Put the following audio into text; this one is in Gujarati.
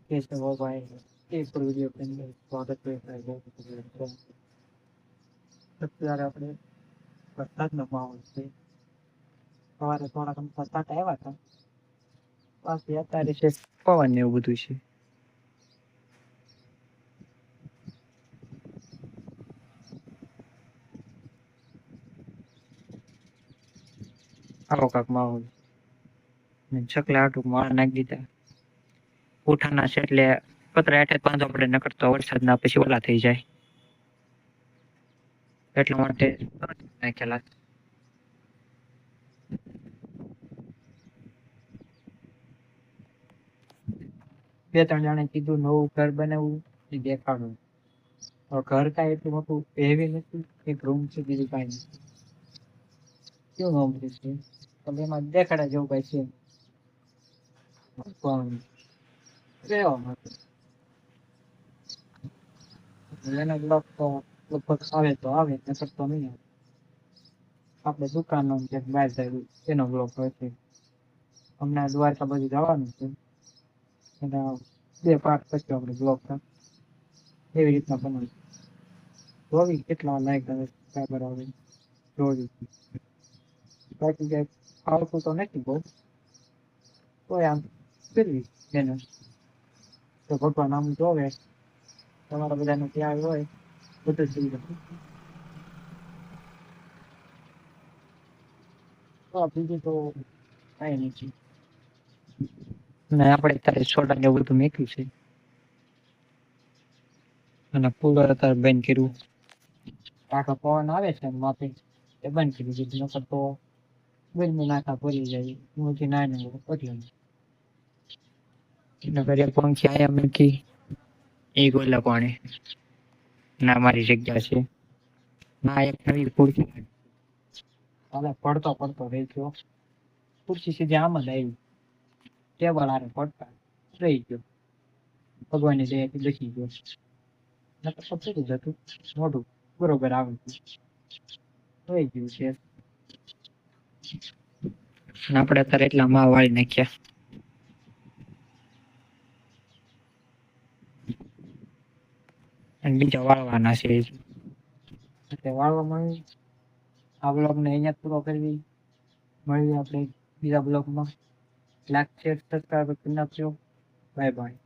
कैसे हो भाई एक वीडियो के अंदर स्वागत करता है सबसे ज़्यादा अपने વરસાદનો માહોલ છે સવારે થોડાક વરસાદ આવ્યા હતા પાછી અત્યારે છે પવન ને એવું બધું છે આવો કાક માહોલ ચકલા હાટું માળા નાખી દીધા ઉઠાના છે એટલે પતરા હેઠે બાંધવા પડે નકર તો વરસાદના પછી ઓલા થઈ જાય એટલા માટે નાખેલા બે ત્રણ જણે કીધું નવું ઘર બનાવવું એ દેખાડું ઘર કાંઈ એટલું મોટું હેવી નથી એક રૂમ છે બીજું કાંઈ નથી કેવું નોંધ છે પણ એમાં દેખાડા જેવું કાંઈ છે પણ રહેવા માટે એનો બ્લોક તો લગભગ આવે તો આવે નકર તો નહીં આવે આપણે દુકાનનો જે બહાર જાય એનો બ્લોક હોય છે હમણાં દ્વારકા બાજુ જવાનું છે એના 2 પાર્ટ પછી આપણે બ્લોક થાય એવી રીતના બનાવી જોવી કેટલા લાયક આવે બરાબર આવે જોવી બાકી કંઈ આવતું તો નથી બહુ તોય આમ કરવી એને તો ભગવાન આમ જોવે તમારા બધાને ત્યાં હોય બધું જ તો બીજું તો કાંઈ નથી ને આપણે અત્યારે સોડા ને એવું બધું મેક્યું છે અને કુલર અત્યારે બંધ કર્યું આખો પવન આવે છે માથે એ બંધ કરી દીધું નકર તો ગરમી નાખા ભરી જાય મોટી નાની એટલે નકર એક પંખી આયા મૂકી એ ગોલા પાણી ના મારી જગ્યા છે ના એક નવી ખુરશી હવે પડતો રહી ગયો ખુરશી સીધી આમ જ આવી ટેબલ હારે પડતા રહી ગયો ભગવાનની દયાથી બેસી ગયો નકર તો પૂરું જતું મોઢું બરોબર આવે રહી ગયું છે આપણે અત્યારે એટલા માં વાળી નાખ્યા અને બીજા વાળવાના છે એટલે વાળવામાં આ બ્લોગને અહીંયા પૂરો કરવી મળીએ આપણે બીજા બ્લોગમાં લાઈક શેર સબસ્ક્રાઈબ કરી નાખજો બાય બાય